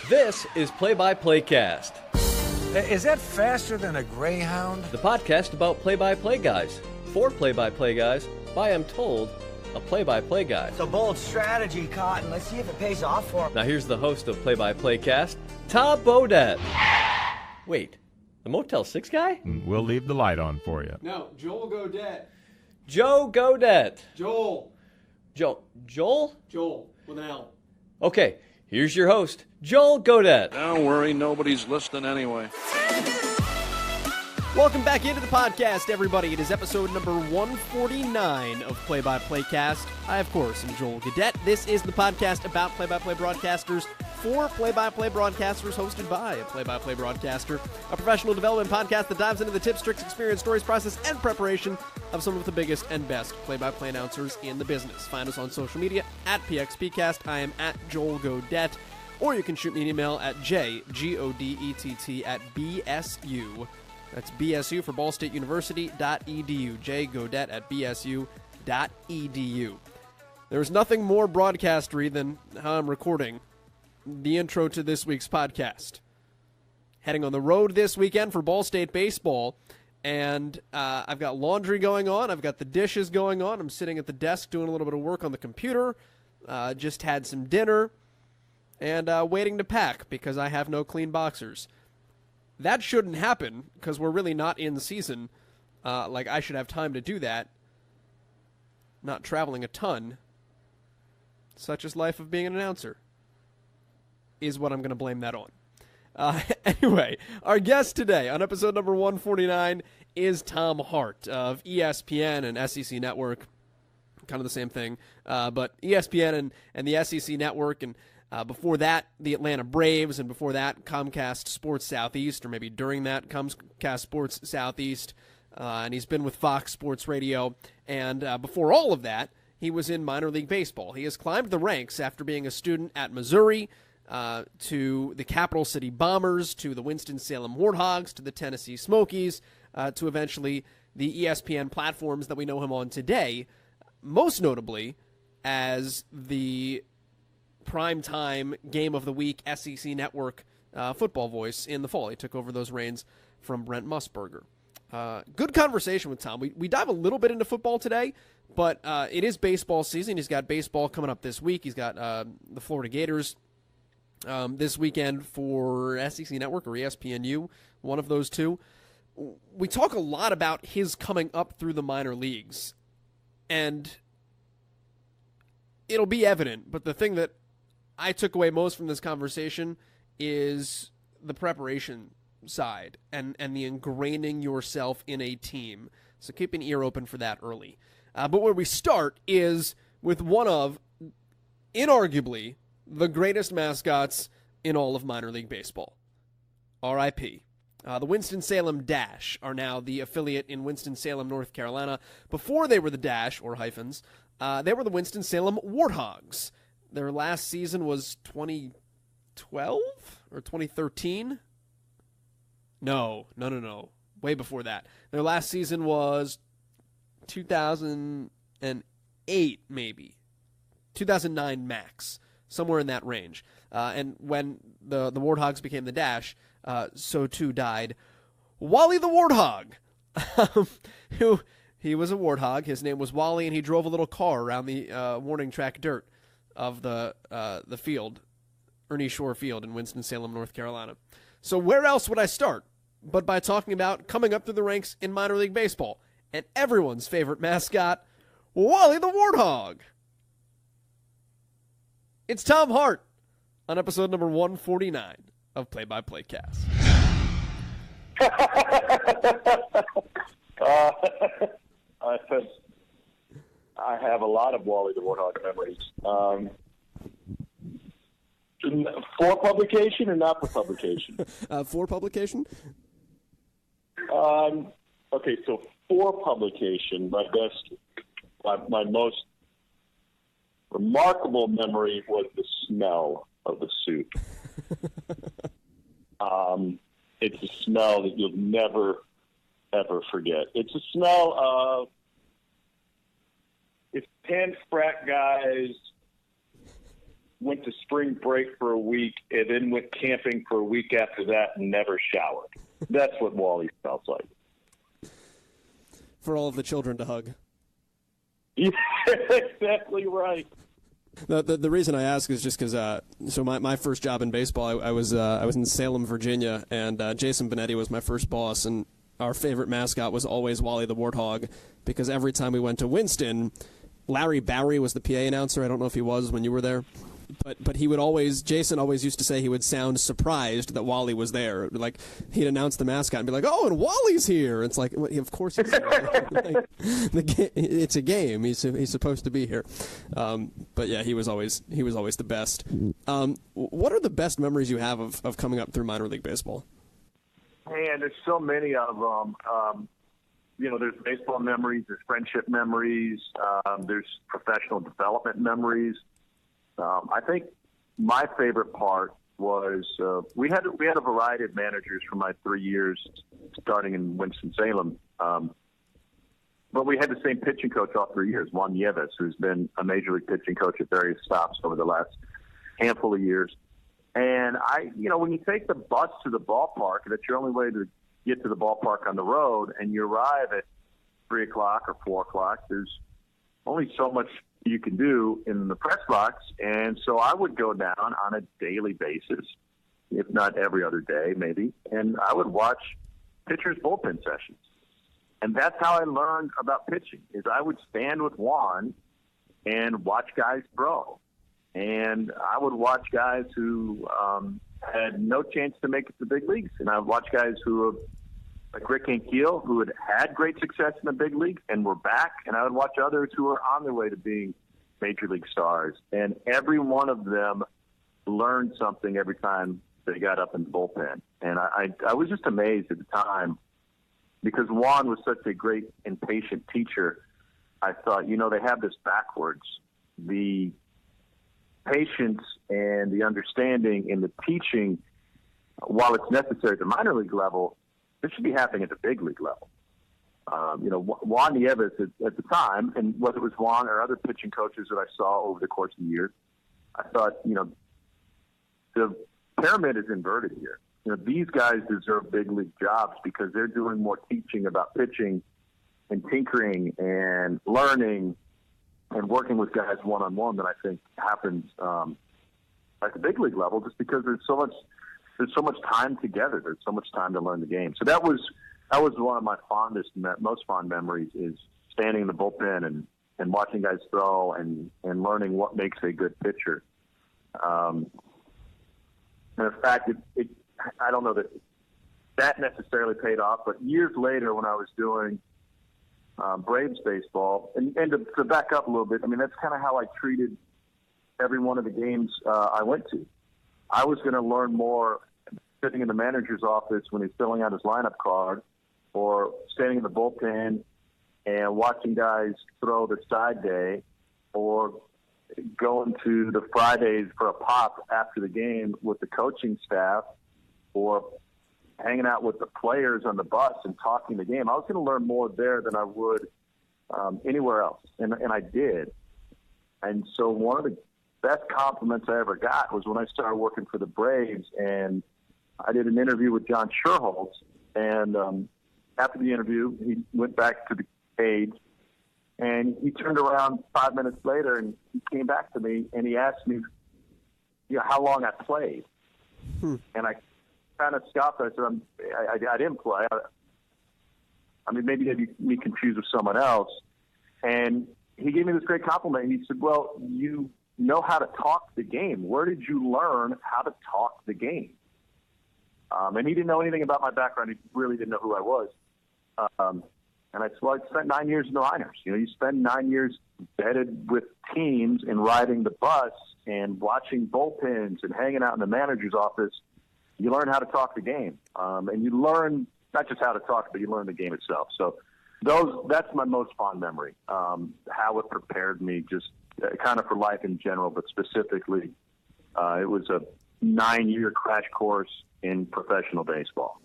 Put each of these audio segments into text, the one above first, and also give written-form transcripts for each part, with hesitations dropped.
This is Play-by-Playcast. Is that faster than a Greyhound? The podcast about play-by-play guys. For play-by-play guys, by, I'm told, a play-by-play guy. It's a bold strategy, Cotton. Let's see if it pays off for him. Now here's the host of Play-by-Playcast, Tom Bodett. Wait, the Motel 6 guy? We'll leave the light on for you. No, Joel Godet. Joe Godet. Joel. Joel? Joel, with an L. Okay, here's your host, Joel Godet. Don't worry, nobody's listening anyway. Welcome back into the podcast, everybody. It is episode number 149 of Play-by-Playcast. I, of course, am Joel Godet. This is the podcast about play-by-play broadcasters for play-by-play broadcasters, hosted by a play-by-play broadcaster, a professional development podcast that dives into the tips, tricks, experience, stories, process, and preparation of some of the biggest and best play-by-play announcers in the business. Find us on social media at PXPcast. I am at Joel Godet. Or you can shoot me an email at jgodett@bsu. That's BSU for Ball State University.edu. jgodet@bsu.edu. There's nothing more broadcastery than how I'm recording the intro to this week's podcast. Heading on the road this weekend for Ball State baseball, and I've got laundry going on. I've got the dishes going on. I'm sitting at the desk doing a little bit of work on the computer. Just had some dinner, and waiting to pack because I have no clean boxers. That shouldn't happen because we're really not in season. I should have time to do that. Not traveling a ton. Such is life of being an announcer. Is what I'm going to blame that on. Anyway, our guest today on episode number 149 is Tom Hart of ESPN and SEC Network. Kind of the same thing. But ESPN and the SEC Network, and before that, the Atlanta Braves, and before that, Comcast Sports Southeast, or maybe during that, Comcast Sports Southeast. And he's been with Fox Sports Radio. And before all of that, he was in minor league baseball. He has climbed the ranks after being a student at Missouri, to the Capital City Bombers, to the Winston-Salem Warthogs, to the Tennessee Smokies, to eventually the ESPN platforms that we know him on today, most notably as the primetime game of the week SEC Network football voice in the fall. He took over those reins from Brent Musburger. Good conversation with Tom. We dive a little bit into football today, but it is baseball season. He's got baseball coming up this week. He's got the Florida Gators this weekend for SEC Network or ESPNU, one of those two. We talk a lot about his coming up through the minor leagues, and it'll be evident, but the thing that I took away most from this conversation is the preparation side and the ingraining yourself in a team. So keep an ear open for that early. But where we start is with one of, inarguably, the greatest mascots in all of minor league baseball. R.I.P. The Winston-Salem Dash are now the affiliate in Winston-Salem, North Carolina. Before they were the Dash, or hyphens, they were the Winston-Salem Warthogs. Their last season was 2012 or 2013? No. Way before that. Their last season was 2008, maybe. 2009 max. Somewhere in that range. And when the Warthogs became the Dash, so too died Wally the Warthog, who he was a warthog. His name was Wally, and he drove a little car around the warning track dirt of the field, Ernie Shore Field in Winston-Salem, North Carolina. So where else would I start but by talking about coming up through the ranks in minor league baseball and everyone's favorite mascot, Wally the Warthog. It's Tom Hart on episode number 149 of Play-by-Playcast. I have a lot of Wally the Warthog memories. For publication or not for publication? For publication? Okay, so for publication, my most remarkable memory was the smell of the suit. It's a smell that you'll never, ever forget. It's a smell of if 10 frat guys went to spring break for a week, and then went camping for a week after that and never showered. That's what Wally smells like. For all of the children to hug. Yeah, exactly right. The reason I ask is just because so my first job in baseball, I was in Salem, Virginia, and Jason Benetti was my first boss, and our favorite mascot was always Wally the Warthog, because every time we went to Winston, Larry Barry was the PA announcer. I don't know if he was when you were there. But he would always, Jason always used to say he would sound surprised that Wally was there. Like, he'd announce the mascot and be like, "Oh, and Wally's here." It's like, well, of course he's here. Like, it's a game. He's supposed to be here. But yeah, he was always the best. What are the best memories you have of coming up through minor league baseball? Man, there's so many of them. There's baseball memories, there's friendship memories, there's professional development memories. I think my favorite part was we had a variety of managers for my 3 years starting in Winston-Salem. But we had the same pitching coach all 3 years, Juan Nieves, who's been a major league pitching coach at various stops over the last handful of years. And when you take the bus to the ballpark, that's your only way to get to the ballpark on the road, and you arrive at 3 o'clock or 4 o'clock, there's only so much you can do in the press box. And so I would go down on a daily basis, if not every other day, maybe, and I would watch pitchers' bullpen sessions. And that's how I learned about pitching, is I would stand with Juan and watch guys throw. And I would watch guys who had no chance to make it to the big leagues. And I would watch guys like Rick Ankiel, who had great success in the big leagues and were back. And I would watch others who were on their way to being major league stars. And every one of them learned something every time they got up in the bullpen. And I was just amazed at the time, because Juan was such a great and patient teacher. I thought, they have this backwards. The patience and the understanding and the teaching, while it's necessary at the minor league level, this should be happening at the big league level. Juan Nieves at the time, and whether it was Juan or other pitching coaches that I saw over the course of the years, I thought, the pyramid is inverted here. These guys deserve big league jobs because they're doing more teaching about pitching and tinkering and learning and working with guys one-on-one than I think happens at the big league level, just because there's so much time together. There's so much time to learn the game. So that was one of my most fond memories, is standing in the bullpen and watching guys throw and learning what makes a good pitcher. And in fact, I don't know that necessarily paid off, but years later when I was doing Braves baseball, and to back up a little bit, that's kind of how I treated every one of the games I went to. I was going to learn more sitting in the manager's office when he's filling out his lineup card, or standing in the bullpen and watching guys throw their side day, or going to the Fridays for a pop after the game with the coaching staff, or hanging out with the players on the bus and talking the game. I was going to learn more there than I would anywhere else, and I did. And so one of the best compliments I ever got was when I started working for the Braves, and I did an interview with John Sherholtz, and after the interview, he went back to the cage, and he turned around 5 minutes later, and he came back to me, and he asked me, how long I played. And I kind of scoffed. I said, I didn't play. Maybe I'd be confused with someone else. And he gave me this great compliment. He said, well, you know how to talk the game. Where did you learn how to talk the game? And he didn't know anything about my background. He really didn't know who I was. And I said, well, I spent 9 years in the minors. You spend 9 years bedded with teams and riding the bus and watching bullpens and hanging out in the manager's office. You learn how to talk the game. And you learn not just how to talk, but you learn the game itself. So that's my most fond memory, how it prepared me just kind of for life in general, but specifically it was a 9-year crash course in professional baseball.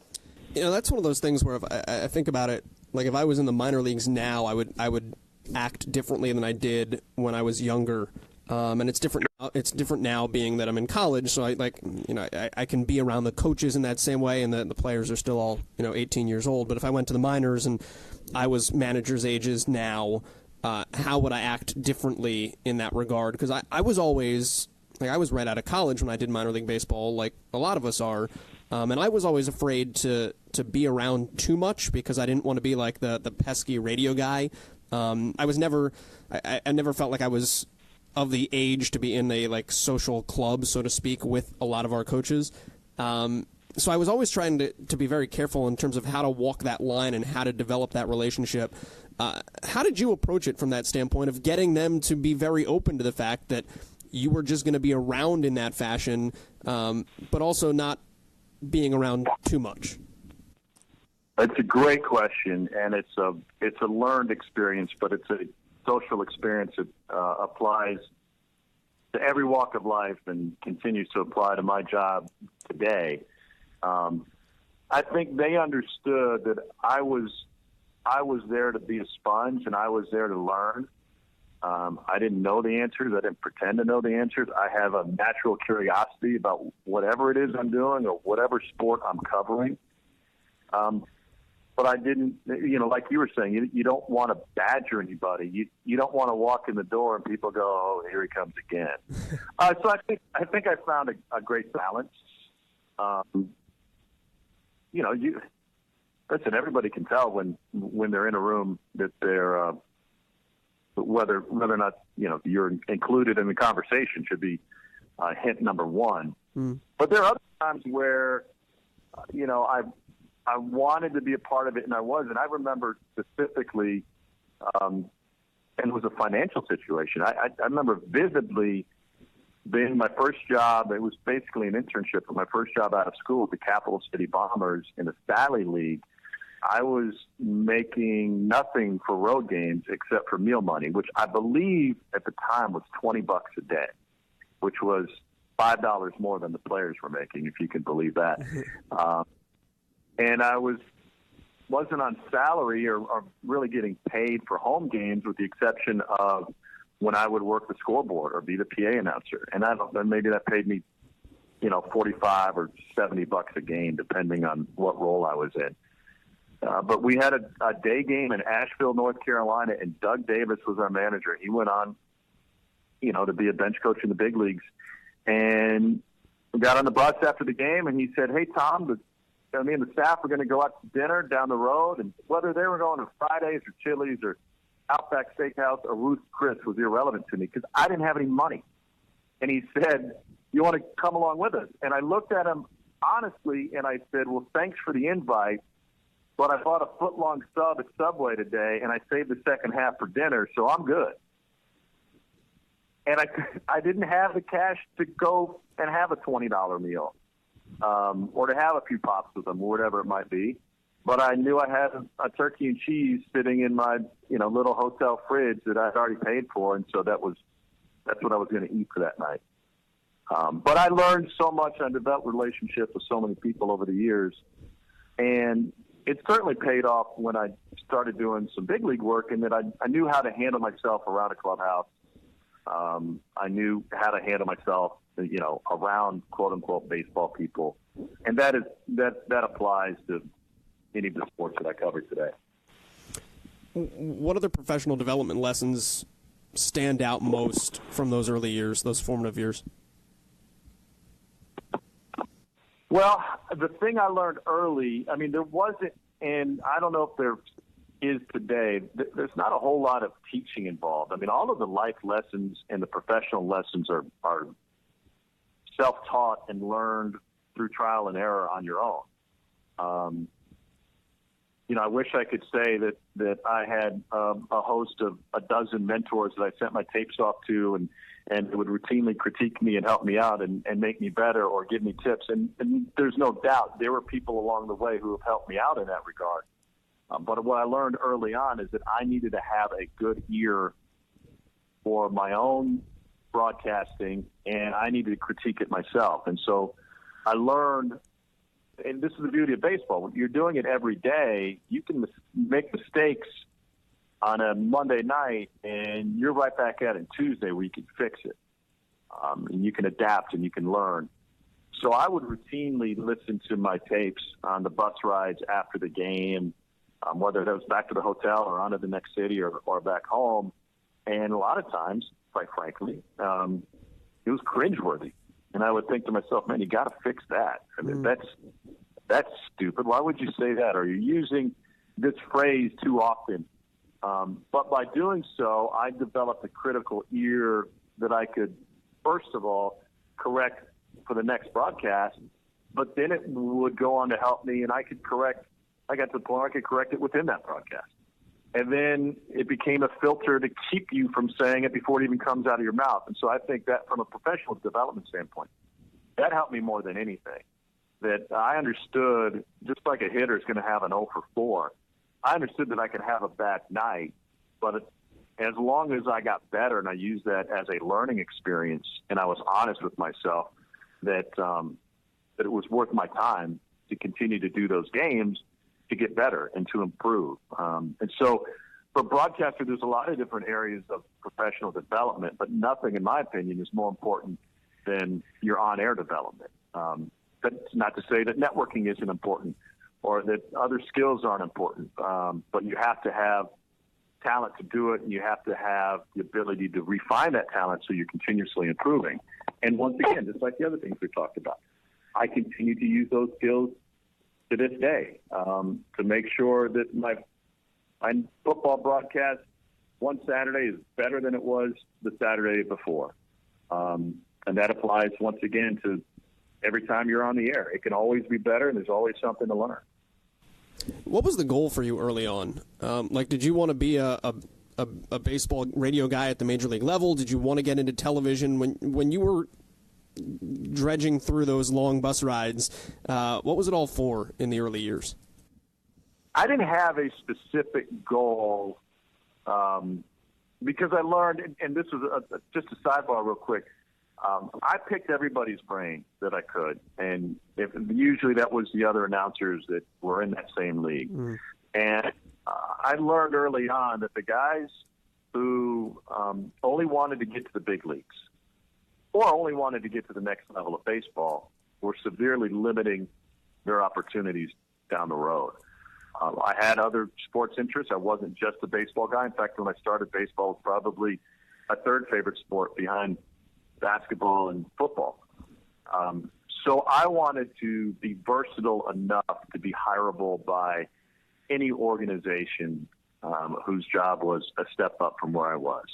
That's one of those things where if I think about it, like if I was in the minor leagues now, I would act differently than I did when I was younger. And it's different. It's different now, being that I'm in college. So I can be around the coaches in that same way, and the players are still all 18 years old. But if I went to the minors and I was managers' ages now, how would I act differently in that regard? Because I was always I was right out of college when I did minor league baseball, like a lot of us are, and I was always afraid to be around too much because I didn't want to be like the pesky radio guy. I never felt like I was of the age to be in a social club, so to speak, with a lot of our coaches. So I was always trying to be very careful in terms of how to walk that line and how to develop that relationship. How did you approach it from that standpoint of getting them to be very open to the fact that you were just going to be around in that fashion, but also not being around too much? It's a great question, and it's a learned experience, but it's a social experience that applies to every walk of life and continues to apply to my job today. I think they understood that I was there to be a sponge, and I was there to learn. I didn't know the answers. I didn't pretend to know the answers. I have a natural curiosity about whatever it is I'm doing or whatever sport I'm covering. But I didn't, like you were saying, you don't want to badger anybody. You don't want to walk in the door and people go, "Oh, here he comes again." So I think I found a great balance. Listen, everybody can tell when they're in a room that they're whether or not you're included in the conversation should be hint number one. But there are other times where I wanted to be a part of it, and I was. And I remember specifically, and it was a financial situation. I remember vividly being my first job. It was basically an internship for my first job out of school at the Capital City Bombers in the Sally League. I was making nothing for road games except for meal money, which I believe at the time was $20 a day, which was $5 more than the players were making, if you can believe that. And I wasn't on salary or really getting paid for home games, with the exception of when I would work the scoreboard or be the PA announcer. And maybe that paid me, $45 or $70 a game, depending on what role I was in. But we had a day game in Asheville, North Carolina, and Doug Davis was our manager. He went on, to be a bench coach in the big leagues. And we got on the bus after the game, and he said, "Hey, Tom, me and the staff were going to go out to dinner down the road, and whether they were going to Fridays or Chili's or Outback Steakhouse or Ruth's Chris was irrelevant to me because I didn't have any money." And he said, "You want to come along with us?" And I looked at him honestly, and I said, "Well, thanks for the invite, but I bought a foot-long sub at Subway today, and I saved the second half for dinner, so I'm good." And I didn't have the cash to go and have a $20 meal. Or to have a few pops with them, or whatever it might be. But I knew I had a turkey and cheese sitting in my, little hotel fridge that I'd already paid for, and so that's what I was going to eat for that night. But I learned so much. I developed relationships with so many people over the years, and it certainly paid off when I started doing some big league work, and that I knew how to handle myself around a clubhouse. I knew how to handle myself around quote unquote baseball people. And that applies to any of the sports that I cover today. What other professional development lessons stand out most from those early years, those formative years? Well, the thing I learned early, there wasn't, and I don't know if there is today, there's not a whole lot of teaching involved. All of the life lessons and the professional lessons are self-taught and learned through trial and error on your own. I wish I could say that I had a host of a dozen mentors that I sent my tapes off to and would routinely critique me and help me out and make me better or give me tips. And there's no doubt there were people along the way who have helped me out in that regard. But what I learned early on is that I needed to have a good ear for my own broadcasting, and I needed to critique it myself. And so I learned, and this is the beauty of baseball, when you're doing it every day, you can make mistakes on a Monday night, and you're right back at it Tuesday where you can fix it. And you can adapt and you can learn. So I would routinely listen to my tapes on the bus rides after the game, whether that was back to the hotel or on to the next city or back home. And a lot of times, quite frankly, it was cringeworthy. And I would think to myself, man, you got to fix that. I mean, that's stupid. Why would you say that? Or you're using this phrase too often. But by doing so, I developed a critical ear that I could, first of all, correct for the next broadcast, but then it would go on to help me, and I got to the point where I could correct it within that broadcast. And then it became a filter to keep you from saying it before it even comes out of your mouth. And so I think that from a professional development standpoint, that helped me more than anything. That I understood, just like a hitter is going to have an 0 for 4, I understood that I could have a bad night, but as long as I got better and I used that as a learning experience and I was honest with myself that it was worth my time to continue to do those games to get better and to improve. And so for broadcaster, there's a lot of different areas of professional development, but nothing, in my opinion, is more important than your on-air development. That's not to say that networking isn't important or that other skills aren't important, but you have to have talent to do it, and you have to have the ability to refine that talent so you're continuously improving. And once again, just like the other things we talked about, I continue to use those skills to this day to make sure that my football broadcast one Saturday is better than it was the Saturday before. And that applies, once again, to every time you're on the air. It can always be better, and there's always something to learn. What was the goal for you early on? Did you want to be a baseball radio guy at the major league level? Did you want to get into television? When you were dredging through those long bus rides, what was it all for in the early years? I didn't have a specific goal because I learned, and this was just a sidebar real quick, I picked everybody's brain that I could, and usually that was the other announcers that were in that same league. And I learned early on that the guys who only wanted to get to the big leagues or only wanted to get to the next level of baseball were severely limiting their opportunities down the road. I had other sports interests. I wasn't just a baseball guy. In fact, when I started, baseball was probably my third favorite sport behind basketball and football. So I wanted to be versatile enough to be hireable by any organization whose job was a step up from where I was.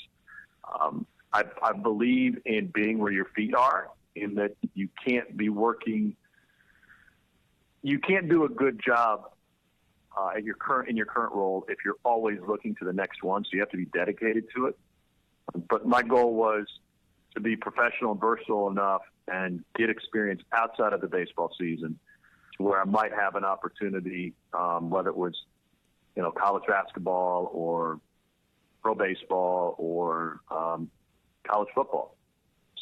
I believe in being where your feet are, in that you can't be working, you can't do a good job in your current role if you're always looking to the next one, so you have to be dedicated to it. But my goal was to be professional and versatile enough and get experience outside of the baseball season to where I might have an opportunity, whether it was, college basketball or pro baseball or college football.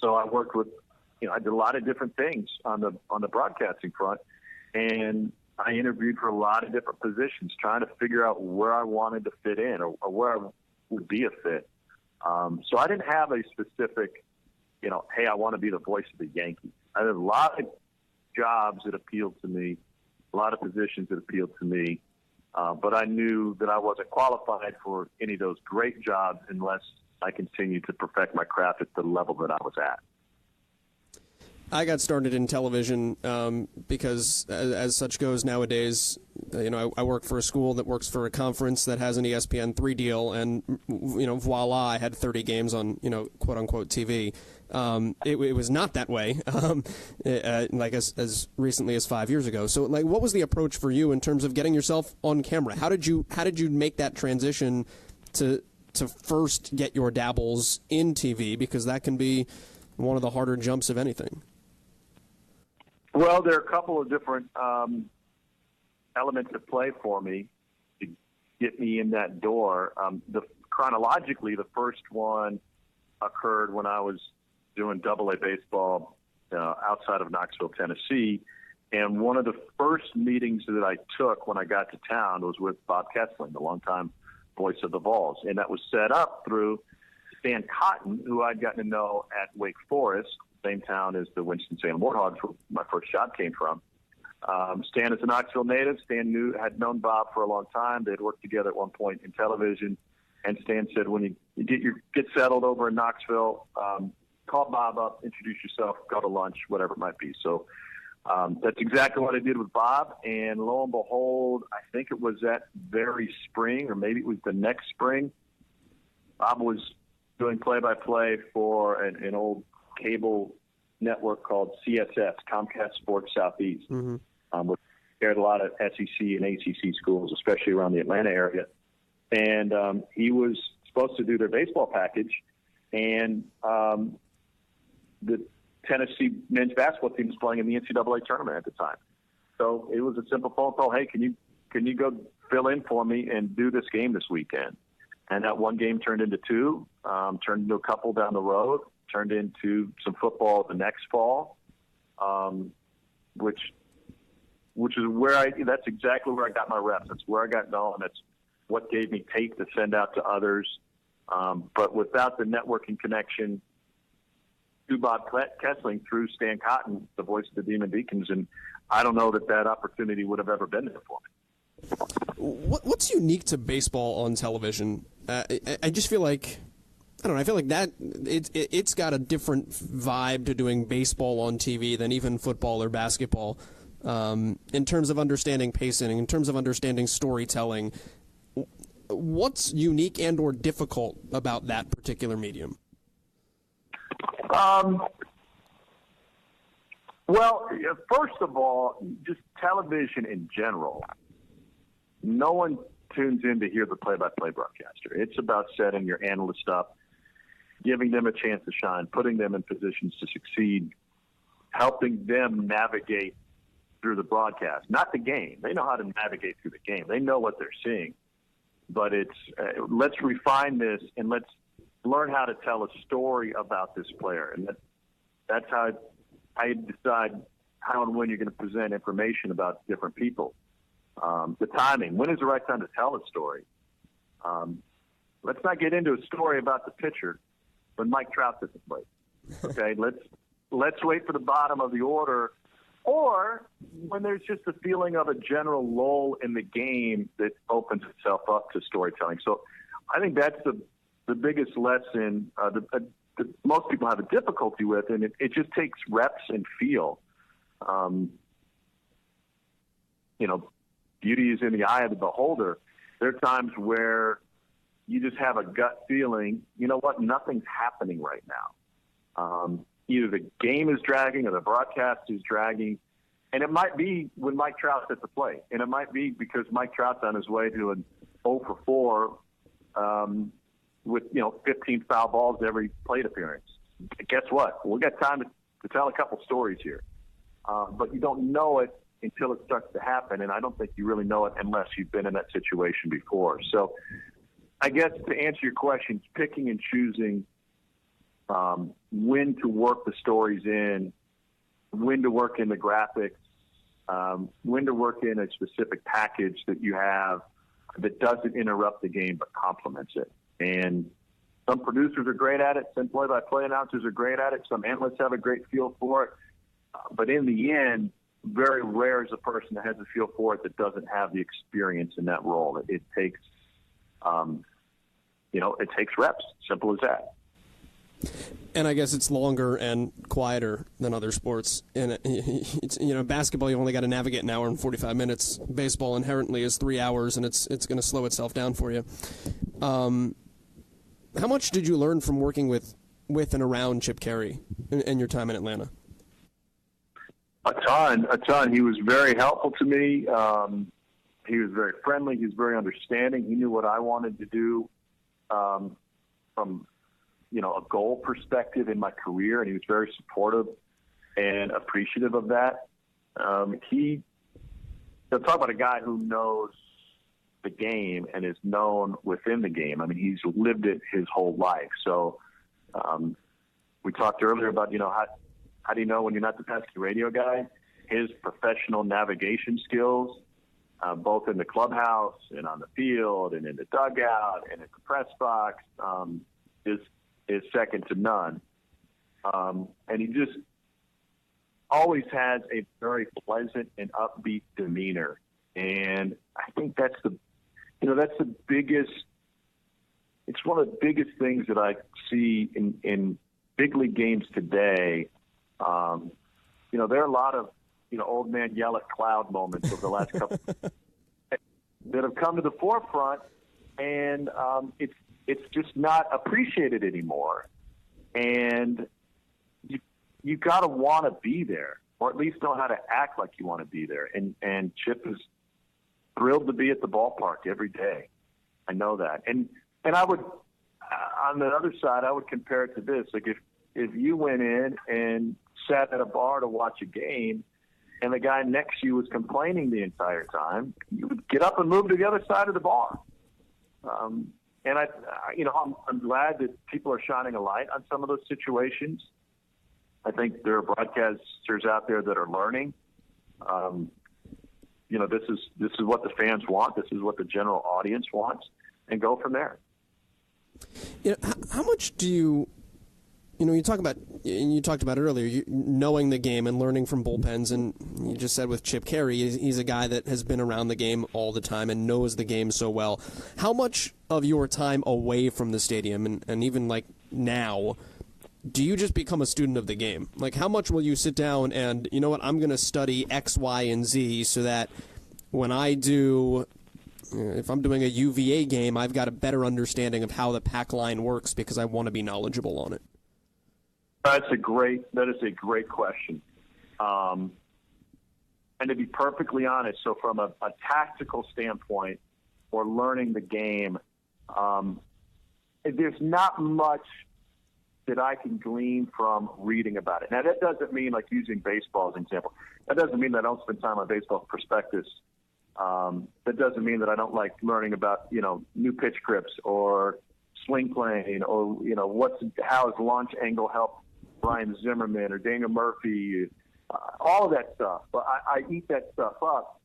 So I worked with, I did a lot of different things on the broadcasting front, and I interviewed for a lot of different positions, trying to figure out where I wanted to fit in or where I would be a fit. So I didn't have a specific, hey, I want to be the voice of the Yankees. I had a lot of jobs that appealed to me, a lot of positions that appealed to me, but I knew that I wasn't qualified for any of those great jobs unless I continued to perfect my craft at the level that I was at. I got started in television because, as such goes nowadays, I work for a school that works for a conference that has an ESPN3 deal, and, voila, I had 30 games on, quote-unquote TV. It was not that way, as recently as 5 years ago. So, what was the approach for you in terms of getting yourself on camera? How did you make that transition to first get your dabbles in TV, because that can be one of the harder jumps of anything? Well, there are a couple of different elements at play for me to get me in that door. Chronologically, the first one occurred when I was doing AA baseball outside of Knoxville, Tennessee. And one of the first meetings that I took when I got to town was with Bob Kessling, the longtime voice of the Vols. And that was set up through Stan Cotton, who I'd gotten to know at Wake Forest, same town as the Winston-Salem Warthogs, where my first job came from. Stan is a Knoxville native. Stan had known Bob for a long time. They'd worked together at one point in television. And Stan said, when you get settled over in Knoxville, call Bob up, introduce yourself, go to lunch, whatever it might be. So that's exactly what I did with Bob. And lo and behold, I think it was that very spring, or maybe it was the next spring, Bob was doing play-by-play for an old cable network called CSS, Comcast Sports Southeast, which aired a lot of SEC and ACC schools, especially around the Atlanta area. And he was supposed to do their baseball package, and the Tennessee men's basketball team was playing in the NCAA tournament at the time. So it was a simple phone call. Hey, can you go fill in for me and do this game this weekend? And that one game turned into two, turned into a couple down the road, turned into some football the next fall, which is where that's exactly where I got my reps. That's where I got going. That's what gave me tape to send out to others. But without the networking connection to Bob Kessling through Stan Cotton, the voice of the Demon Deacons, and I don't know that opportunity would have ever been there for me. What's unique to baseball on television? I just feel like, I don't know, I feel like that it's got a different vibe to doing baseball on TV than even football or basketball, in terms of understanding pacing, in terms of understanding storytelling. What's unique and or difficult about that particular medium? Well, first of all, just television in general. No one tunes in to hear the play-by-play broadcaster. It's about setting your analyst up, giving them a chance to shine, putting them in positions to succeed, helping them navigate through the broadcast, not the game. They know how to navigate through the game. They know what they're seeing. But it's let's refine this and let's learn how to tell a story about this player. And that's how I decide how and when you're going to present information about different people. The timing. When is the right time to tell a story? Let's not get into a story about the pitcher when Mike Trout's at the plate. Okay, let's wait for the bottom of the order, or when there's just a feeling of a general lull in the game that opens itself up to storytelling. So I think that's the biggest lesson that most people have a difficulty with, and it just takes reps and feel. Beauty is in the eye of the beholder. There are times where you just have a gut feeling, you know what, nothing's happening right now. Either the game is dragging or the broadcast is dragging. And it might be when Mike Trout's at the plate. And it might be because Mike Trout's on his way to an 0 for 4 with 15 foul balls every plate appearance. Guess what? We've got time to tell a couple stories here. But you don't know it until it starts to happen, and I don't think you really know it unless you've been in that situation before. So I guess to answer your questions, picking and choosing when to work the stories in, when to work in the graphics, when to work in a specific package that you have that doesn't interrupt the game but complements it. And some producers are great at it. Some play-by-play announcers are great at it. Some analysts have a great feel for it. But in the end, very rare is a person that has a feel for it that doesn't have the experience in that role. It takes, it takes reps. Simple as that. And I guess it's longer and quieter than other sports. And it's, basketball, you only got to navigate an hour and 45 minutes. Baseball inherently is 3 hours, and it's going to slow itself down for you. How much did you learn from working with and around Chip Caray in your time in Atlanta? A ton. He was very helpful to me. He was very friendly. He was very understanding. He knew what I wanted to do from, a goal perspective in my career, and he was very supportive and appreciative of that. Talk about a guy who knows the game and is known within the game. I mean, he's lived it his whole life. So we talked earlier about, how do you know when you're not the pesky radio guy? His professional navigation skills, both in the clubhouse and on the field and in the dugout and in the press box, is second to none. And he just always has a very pleasant and upbeat demeanor. And I think that's the biggest, it's one of the biggest things that I see in big league games today. There are a lot of, old man yell at cloud moments over the last couple that have come to the forefront, and it's just not appreciated anymore. And you got to want to be there, or at least know how to act like you want to be there. And Chip is thrilled to be at the ballpark every day. I know that. And I would, on the other side, I would compare it to this. Like if you went in and sat at a bar to watch a game and the guy next to you was complaining the entire time, you would get up and move to the other side of the bar. And I'm glad that people are shining a light on some of those situations. I think there are broadcasters out there that are learning. This is what the fans want. This is what the general audience wants, and go from there. How much do you talked about it earlier, knowing the game and learning from bullpens, and you just said with Chip Carey, he's a guy that has been around the game all the time and knows the game so well. How much of your time away from the stadium, and even like now, do you just become a student of the game? Like, how much will you sit down and, I'm going to study X, Y, and Z so that when if I'm doing a UVA game, I've got a better understanding of how the pack line works because I want to be knowledgeable on it? That is a great question. And to be perfectly honest, so from a tactical standpoint or learning the game, there's not much that I can glean from reading about it. Now, that doesn't mean, like using baseball as an example, that doesn't mean that I don't spend time on Baseball Prospectus. That doesn't mean that I don't like learning about, new pitch grips or swing plane or, how his launch angle helped Brian Zimmerman or Daniel Murphy, all of that stuff. But I eat that stuff up.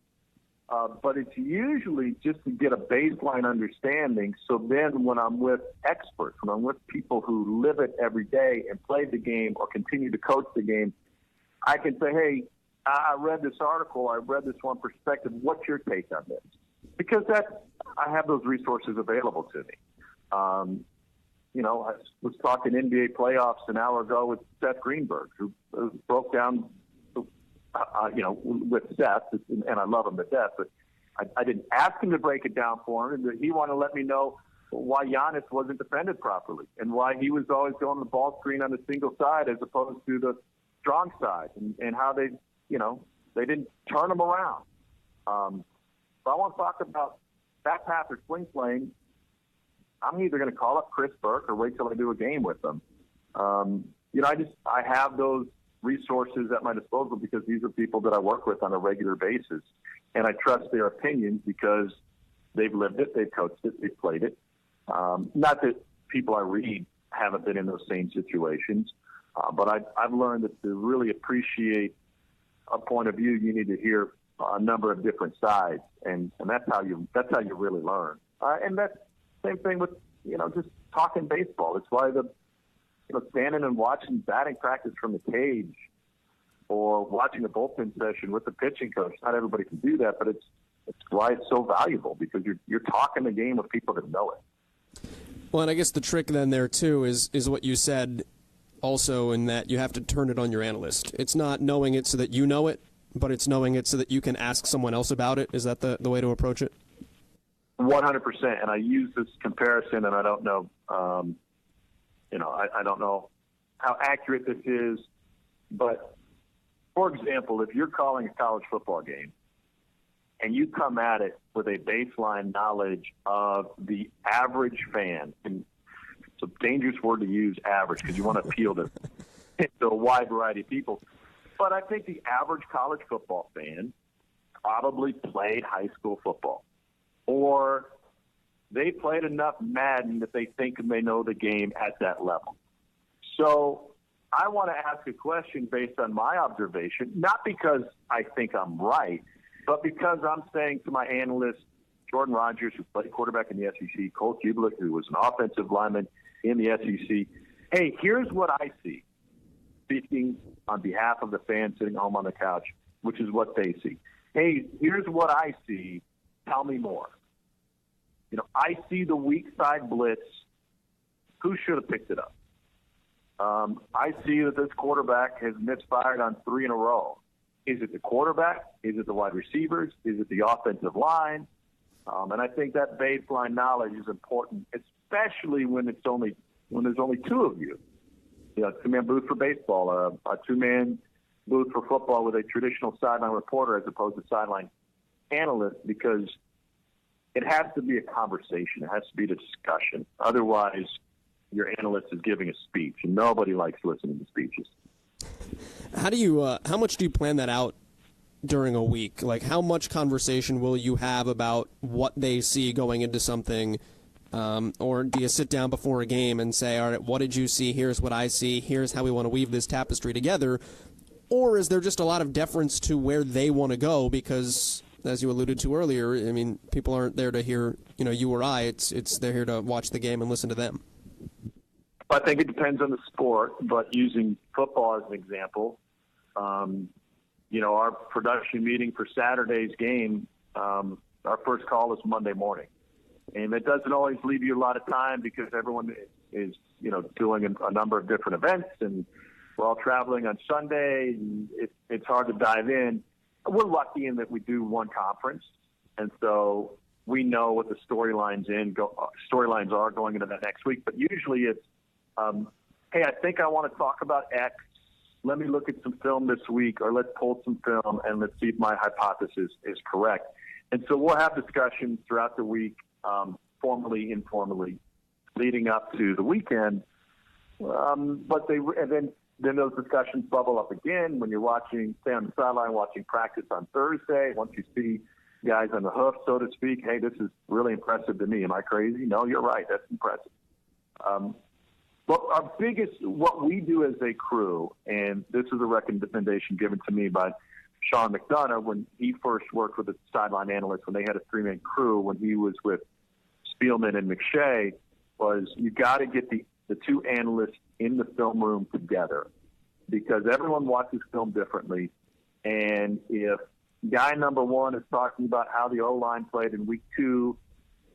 But it's usually just to get a baseline understanding. So then when I'm with experts, when I'm with people who live it every day and play the game or continue to coach the game, I can say, hey, I read this article, I read this one perspective. What's your take on this? Because I have those resources available to me. I was talking NBA playoffs an hour ago with Seth Greenberg, who broke down, with Seth, and I love him to death, but I didn't ask him to break it down for him. He wanted to let me know why Giannis wasn't defended properly and why he was always going the ball screen on the single side as opposed to the strong side, and how they didn't turn him around. If I want to talk about back path or swing playing, I'm either going to call up Chris Burke or wait till I do a game with them. I have those resources at my disposal because these are people that I work with on a regular basis, and I trust their opinions because they've lived it, they've coached it, they've played it. Not that people I read haven't been in those same situations, but I've learned that to really appreciate a point of view, you need to hear a number of different sides, and that's how you really learn. And that's the same thing with just talking baseball. It's why standing and watching batting practice from the cage or watching a bullpen session with the pitching coach. Not everybody can do that, but it's why it's so valuable because you're talking the game with people that know it. Well, and I guess the trick then there too is what you said also, in that you have to turn it on your analyst. It's not knowing it so that you know it, but it's knowing it so that you can ask someone else about it. Is that the way to approach it? 100%. And I use this comparison, and I don't know, I don't know how accurate this is, but for example, if you're calling a college football game and you come at it with a baseline knowledge of the average fan, and it's a dangerous word to use, average, because you want to appeal to a wide variety of people. But I think the average college football fan probably played high school football, or they played enough Madden that they think they know the game at that level. So I want to ask a question based on my observation, not because I think I'm right, But because I'm saying to my analyst, Jordan Rogers, who played quarterback in the SEC, Cole Kubelik, who was an offensive lineman in the SEC, hey, here's what I see, speaking on behalf of the fans sitting home on the couch, which is what they see. Hey, here's what I see. Tell me more. I see the weak side blitz. Who should have picked it up? I see that this quarterback has misfired on 3 in a row. Is it the quarterback? Is it the wide receivers? Is it the offensive line? And I think that baseline knowledge is important, especially when there's only 2 of you. A 2-man booth for baseball, a 2-man booth for football with a traditional sideline reporter as opposed to sideline analyst, because it has to be a conversation. It has to be a discussion. Otherwise, your analyst is giving a speech, and nobody likes listening to speeches. How much do you plan that out during a week? Like, how much conversation will you have about what they see going into something? Or do you sit down before a game and say, all right, what did you see? Here's what I see. Here's how we want to weave this tapestry together. Or is there just a lot of deference to where they want to go? Because, as you alluded to earlier, I mean, people aren't there to hear, you or I. It's they're here to watch the game and listen to them. I think it depends on the sport, but using football as an example, our production meeting for Saturday's game, our first call is Monday morning. And it doesn't always leave you a lot of time because everyone is doing a number of different events, and we're all traveling on Sunday, and it's hard to dive in. We're lucky in that we do one conference, and so we know what the storylines are going into that next week. But usually it's, hey, I think I want to talk about X. Let me look at some film this week, or let's pull some film and let's see if my hypothesis is correct. And so we'll have discussions throughout the week, formally, informally, leading up to the weekend. But then those discussions bubble up again when you're watching, say on the sideline, watching practice on Thursday. Once you see guys on the hoof, so to speak, hey, this is really impressive to me. Am I crazy? No, you're right. That's impressive. But our what we do as a crew, and this is a recommendation given to me by Sean McDonough when he first worked with the sideline analysts when they had a 3-man crew when he was with Spielman and McShay, was you got to get the 2 analysts in the film room together because everyone watches film differently. And if guy number 1 is talking about how the O-line played in week 2,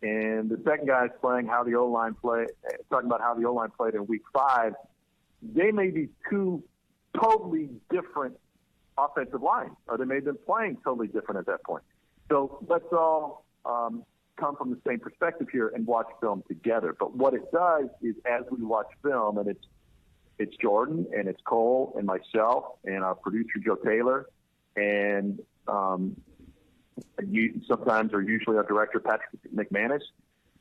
and the second guy is talking about how the O-line played in week 5, they may be 2 totally different offensive lines, or they may have been playing totally different at that point. So let's all come from the same perspective here and watch film together. But what it does is as we watch film, and it's Jordan and it's Cole and myself and our producer Joe Taylor and sometimes or usually our director Patrick McManus,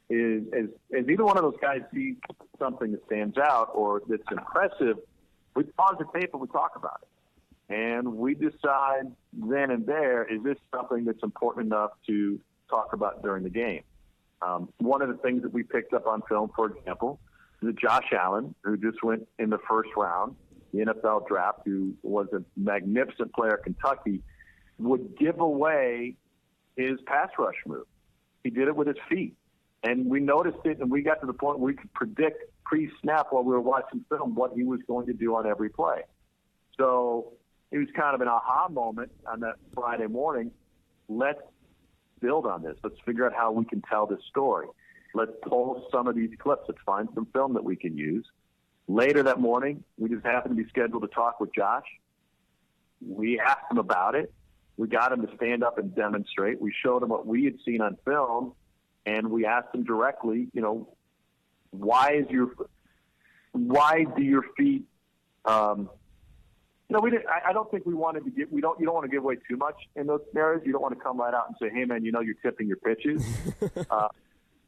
is as either one of those guys sees something that stands out or that's impressive, we pause the tape and we talk about it. And we decide then and there, is this something that's important enough to talk about during the game? One of the things that we picked up on film, for example, is that Josh Allen, who just went in the first round, the NFL draft, who was a magnificent player at Kentucky, would give away his pass rush move. He did it with his feet. And we noticed it, and we got to the point where we could predict pre-snap while we were watching film what he was going to do on every play. So it was kind of an aha moment on that Friday morning. Let's build on this. Let's figure out how we can tell this story. Let's pull some of these clips. Let's find some film that we can use. Later that morning, we just happened to be scheduled to talk with Josh. We asked him about it. We got him to stand up and demonstrate. We showed him what we had seen on film, and we asked him directly, why do your feet, I don't think we wanted to you don't want to give away too much in those scenarios. You don't want to come right out and say, hey man, you're tipping your pitches.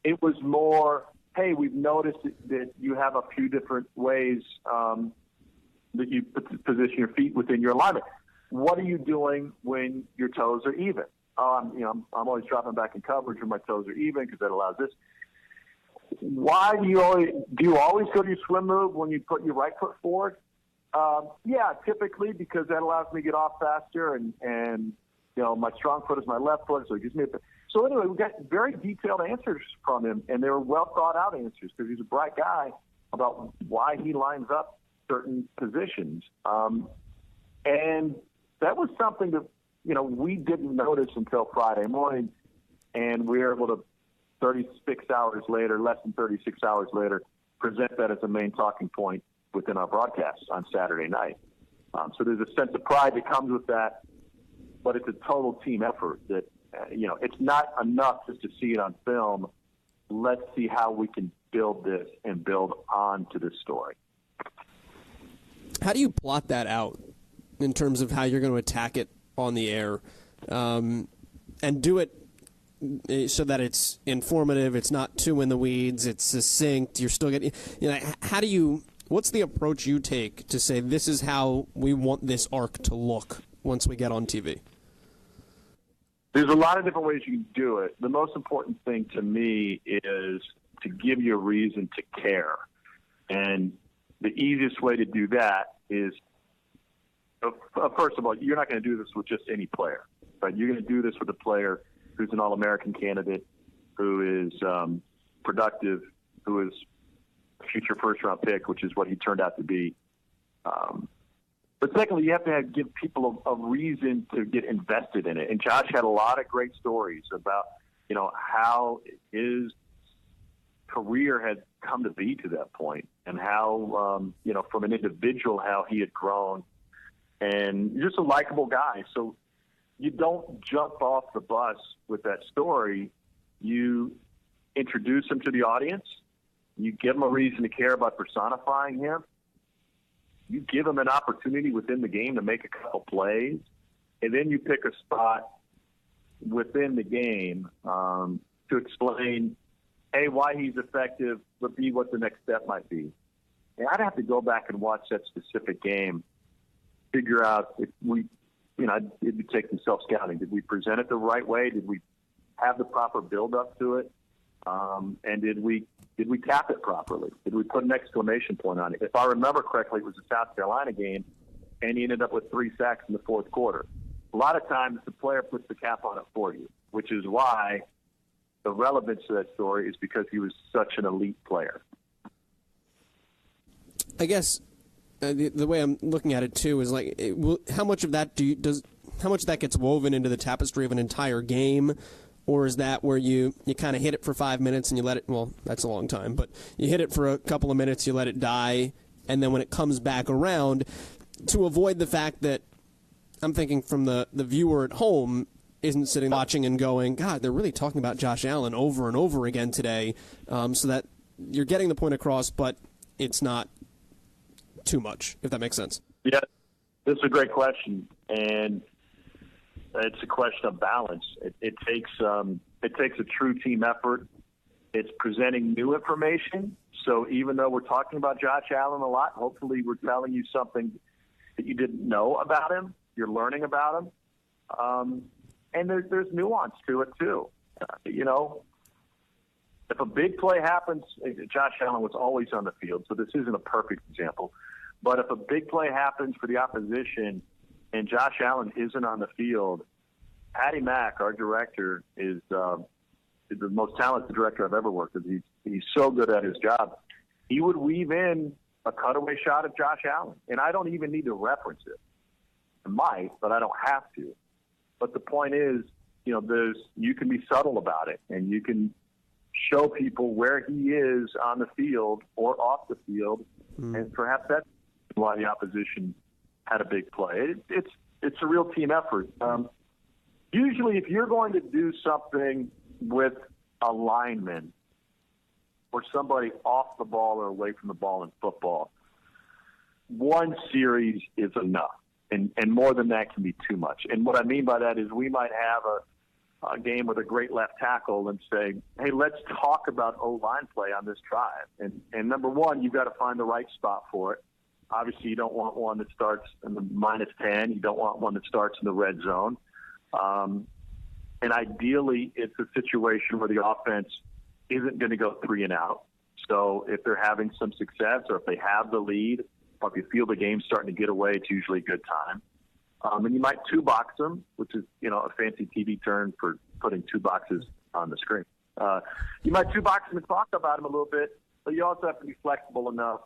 It was more, hey, we've noticed that you have a few different ways that you position your feet within your alignment. What are you doing when your toes are even? I'm always dropping back in coverage when my toes are even because that allows this. Why do you always go to your swim move when you put your right foot forward? Yeah, typically because that allows me to get off faster and my strong foot is my left foot, so he gives me a. So anyway, we got very detailed answers from him, and they were well thought out answers because he's a bright guy about why he lines up certain positions. And that was something that, we didn't notice until Friday morning, and we were able to 36 hours later, less than 36 hours later, present that as a main talking point within our broadcast on Saturday night. So there's a sense of pride that comes with that, but it's a total team effort that, it's not enough just to see it on film. Let's see how we can build this and build on to this story. How do you plot that out in terms of how you're going to attack it on the air and do it so that it's informative, it's not too in the weeds, it's succinct, you're still getting, what's the approach you take to say this is how we want this arc to look once we get on TV? There's a lot of different ways you can do it. The most important thing to me is to give you a reason to care. And the easiest way to do that is, first of all, you're not going to do this with just any player, right? You're going to do this with a player who's an All-American candidate, who is productive, who is a future first-round pick, which is what he turned out to be. But secondly, you have to give people a reason to get invested in it. And Josh had a lot of great stories about, how his career had come to be to that point, and how, from an individual, how he had grown, and just a likable guy. So you don't jump off the bus with that story. You introduce him to the audience. You give him a reason to care about personifying him. You give him an opportunity within the game to make a couple plays, and then you pick a spot within the game to explain, A, why he's effective, but B, what the next step might be. And I'd have to go back and watch that specific game, figure out if we, it'd be taking self-scouting. Did we present it the right way? Did we have the proper build-up to it? And did we tap it properly? Did we put an exclamation point on it? If I remember correctly, it was a South Carolina game, and he ended up with 3 sacks in the fourth quarter. A lot of times the player puts the cap on it for you, which is why the relevance to that story is because he was such an elite player. I guess the way I'm looking at it too is like, how much of that how much of that gets woven into the tapestry of an entire game? Or is that where you kind of hit it for 5 minutes and you let it, well, that's a long time, but you hit it for a couple of minutes, you let it die, and then when it comes back around, to avoid the fact that I'm thinking from the viewer at home isn't sitting watching and going, God, they're really talking about Josh Allen over and over again today, so that you're getting the point across, but it's not too much, if that makes sense. Yeah, this is a great question, and it's a question of balance. It takes a true team effort. It's presenting new information. So even though we're talking about Josh Allen a lot, hopefully we're telling you something that you didn't know about him. You're learning about him. And there's nuance to it too. If a big play happens, Josh Allen was always on the field, so this isn't a perfect example. But if a big play happens for the opposition and Josh Allen isn't on the field, Patty Mack, our director, is the most talented director I've ever worked with. He's so good at his job. He would weave in a cutaway shot of Josh Allen, and I don't even need to reference it. I might, but I don't have to. But the point is, you can be subtle about it, and you can show people where he is on the field or off the field, and perhaps that's why the opposition had a big play. It's a real team effort. Usually, if you're going to do something with a lineman or somebody off the ball or away from the ball in football, one series is enough, and more than that can be too much. And what I mean by that is we might have a game with a great left tackle and say, hey, let's talk about O-line play on this drive. And number one, you've got to find the right spot for it. Obviously, you don't want one that starts in the -10. You don't want one that starts in the red zone. And ideally, it's a situation where the offense isn't going to go 3 and out. So if they're having some success or if they have the lead or if you feel the game's starting to get away, it's usually a good time. And you might two-box them, which is, a fancy TV term for putting two boxes on the screen. You might two-box them and talk about them a little bit, but you also have to be flexible enough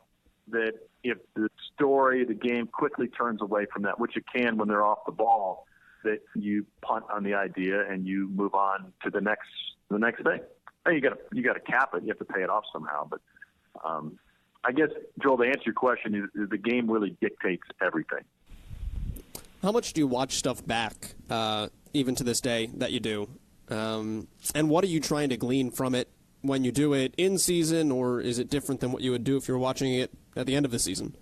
that if the story, the game quickly turns away from that, which it can when they're off the ball, that you punt on the idea and you move on to the next thing. And you got to cap it. You have to pay it off somehow. But I guess, Joel, to answer your question, is the game really dictates everything. How much do you watch stuff back, even to this day, that you do? And what are you trying to glean from it when you do it in season, or is it different than what you would do if you were watching it at the end of the season?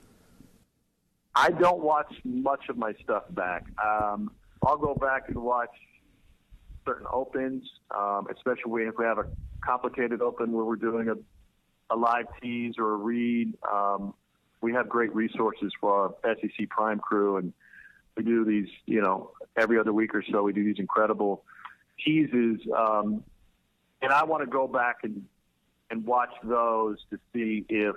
I don't watch much of my stuff back. I'll go back and watch certain opens, especially if we have a complicated open where we're doing a live tease or a read. We have great resources for our SEC Prime crew, and we do these, every other week or so, we do these incredible teases. And I want to go back and watch those to see if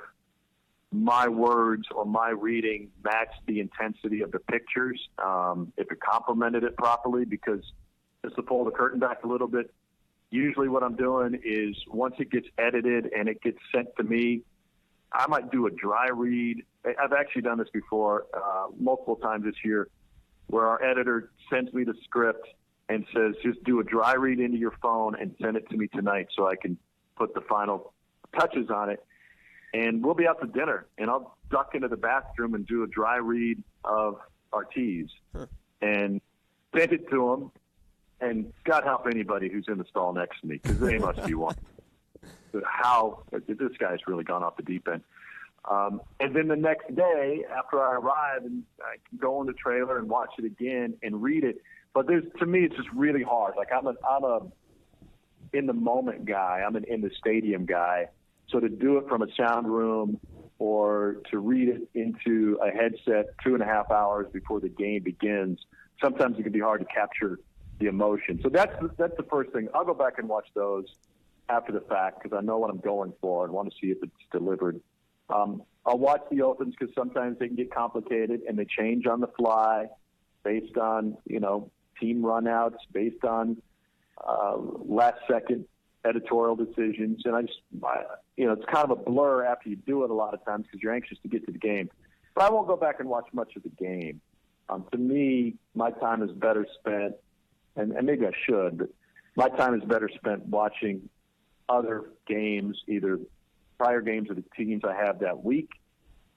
my words or my reading matched the intensity of the pictures, if it complemented it properly, because just to pull the curtain back a little bit, usually what I'm doing is once it gets edited and it gets sent to me, I might do a dry read. I've actually done this before, multiple times this year, where our editor sends me the script and says, just do a dry read into your phone and send it to me tonight so I can put the final touches on it. And we'll be out to dinner, and I'll duck into the bathroom and do a dry read of our teas and send it to them. And God help anybody who's in the stall next to me, because they must be one. How this guy's really gone off the deep end. And then the next day, after I arrive, and I can go in the trailer and watch it again and read it. But to me, it's just really hard. Like I'm a in the moment guy. I'm an in the stadium guy. So to do it from a sound room or to read it into a headset 2.5 hours before the game begins, sometimes it can be hard to capture the emotion. So that's the first thing. I'll go back and watch those after the fact because I know what I'm going for and want to see if it's delivered. I'll watch the opens because sometimes they can get complicated and they change on the fly based on, team runouts, based on last second editorial decisions. And it's kind of a blur after you do it a lot of times because you're anxious to get to the game. But I won't go back and watch much of the game. To me, my time is better spent, and maybe I should, but my time is better spent watching other games, either prior games of the teams I have that week,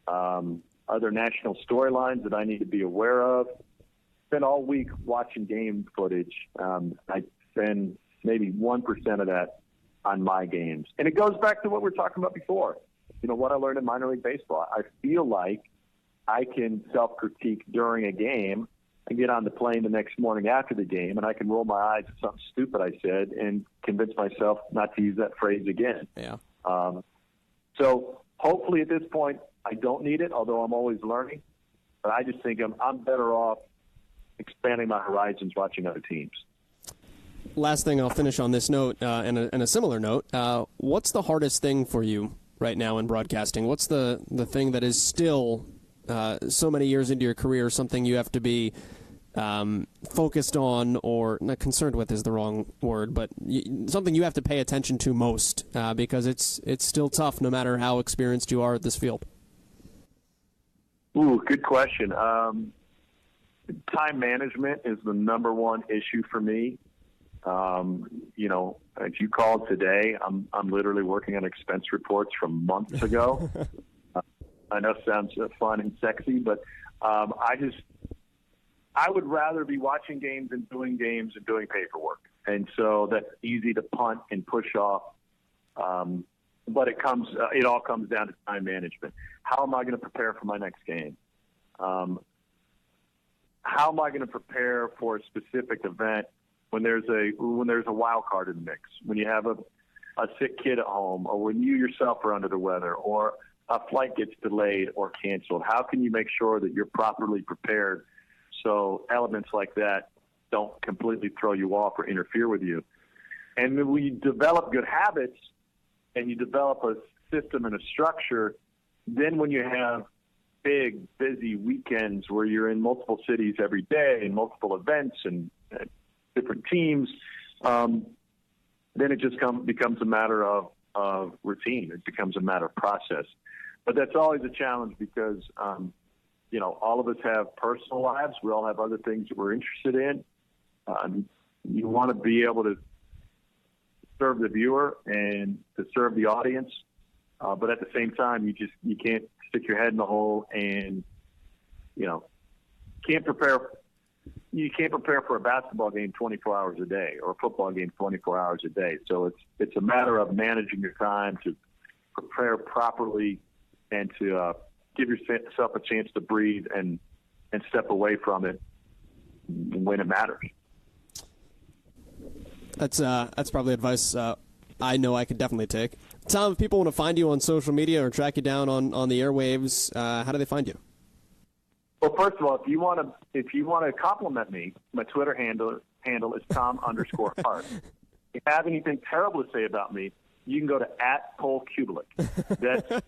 other national storylines that I need to be aware of. Spend all week watching game footage. I spend maybe 1% of that on my games. And it goes back to what we were talking about before. What I learned in minor league baseball. I feel like I can self-critique during a game and get on the plane the next morning after the game, and I can roll my eyes at something stupid I said and convince myself not to use that phrase again. Yeah. So hopefully at this point I don't need it, although I'm always learning. But I just think I'm better off expanding my horizons watching other teams. Last thing, I'll finish on this note, and a similar note. What's the hardest thing for you right now in broadcasting? What's the thing that is still so many years into your career, something you have to be focused on, or not concerned with is the wrong word, but something you have to pay attention to most because it's still tough no matter how experienced you are at this field? Ooh, good question. Time management is the number one issue for me. As you called today, I'm literally working on expense reports from months ago. I know it sounds fun and sexy, but I would rather be watching games and doing paperwork. And so that's easy to punt and push off. But it all comes down to time management. How am I going to prepare for my next game? How am I going to prepare for a specific event when there's a wild card in the mix, when you have a sick kid at home, or when you yourself are under the weather, or a flight gets delayed or canceled? How can you make sure that you're properly prepared so elements like that don't completely throw you off or interfere with you? And when we develop good habits and you develop a system and a structure, then when you have big, busy weekends where you're in multiple cities every day and multiple events and different teams, then it just becomes a matter of routine. It becomes a matter of process. But that's always a challenge because, all of us have personal lives. We all have other things that we're interested in. You want to be able to serve the viewer and to serve the audience. But at the same time, you can't stick your head in the hole and, can't prepare. You can't prepare for a basketball game 24 hours a day or a football game 24 hours a day. So it's a matter of managing your time to prepare properly and to give yourself a chance to breathe and step away from it when it matters. That's probably advice I know I could definitely take. Tom, if people want to find you on social media or track you down on the airwaves, how do they find you? Well, first of all, if you want to compliment me, my Twitter handle is Tom_Hart. If you have anything terrible to say about me, you can go to @ColeKubelik. That's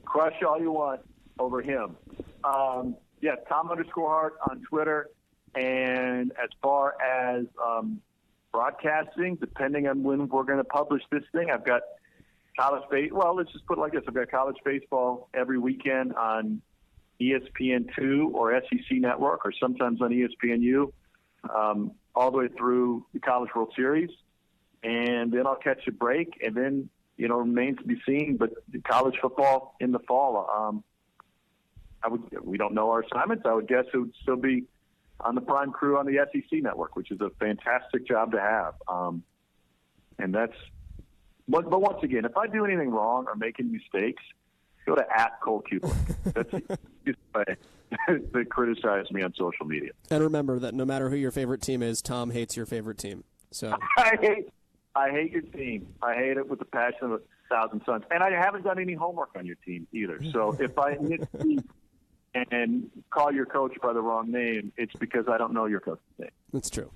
crush all you want over him. Tom_Hart on Twitter. And as far as broadcasting, depending on when we're going to publish this thing, I've got college baseball. Well, let's just put it like this. I've got college baseball every weekend on ESPN2 or SEC Network or sometimes on ESPNU all the way through the College World Series. And then I'll catch a break, and then, remains to be seen. But the college football in the fall, we don't know our assignments. I would guess it would still be on the prime crew on the SEC Network, which is a fantastic job to have. And that's, but once again, if I do anything wrong or make any mistakes, go to @ColeKubelik. That's the easiest way to criticize me on social media. And remember that no matter who your favorite team is, Tom hates your favorite team. So I hate your team. I hate it with the passion of 1,000 suns. And I haven't done any homework on your team either. So if I and call your coach by the wrong name, it's because I don't know your coach's name. That's true.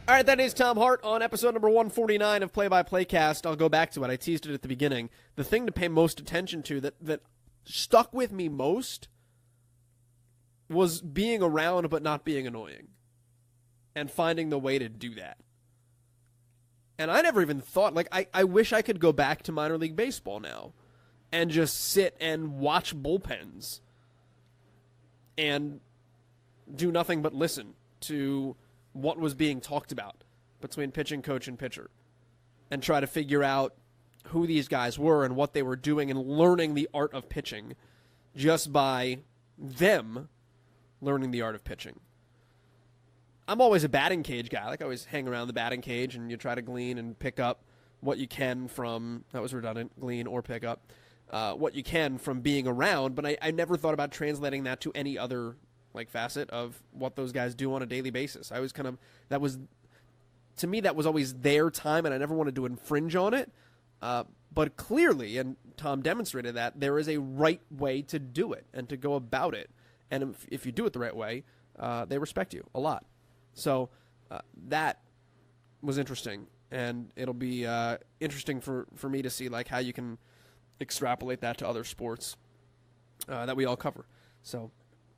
All right, that is Tom Hart on episode number 149 of Play-by-Playcast. I'll go back to it. I teased it at the beginning. The thing to pay most attention to that stuck with me most was being around but not being annoying and finding the way to do that. And I never even thought, I wish I could go back to minor league baseball now and just sit and watch bullpens and do nothing but listen to what was being talked about between pitching coach and pitcher and try to figure out who these guys were and what they were doing and learning the art of pitching just by them learning the art of pitching. I'm always a batting cage guy. I always hang around the batting cage and you try to glean and pick up what you can from, that was redundant, glean or pick up, what you can from being around, but I never thought about translating that to any other facet of what those guys do on a daily basis. I was to me, that was always their time, and I never wanted to infringe on it. But clearly, and Tom demonstrated that, there is a right way to do it and to go about it. And if you do it the right way, they respect you a lot. So that was interesting, and it'll be interesting for me to see how you can extrapolate that to other sports that we all cover. So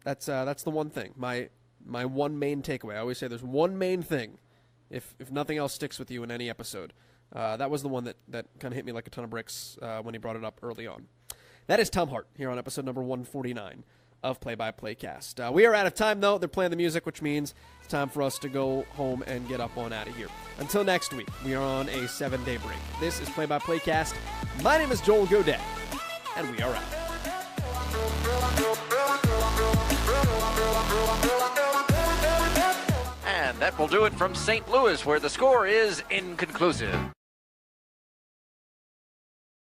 that's the one thing. My one main takeaway. I always say there's one main thing. If nothing else sticks with you in any episode, that was the one that kind of hit me like a ton of bricks when he brought it up early on. That is Tom Hart here on episode number 149 of Play-by-Playcast. We are out of time, though. They're playing the music, which means it's time for us to go home and get up on out of here. Until next week, we are on a 7-day break. This is Play-by-Playcast. My name is Joel Godet, and we are out. And that will do it from St. Louis, where the score is inconclusive.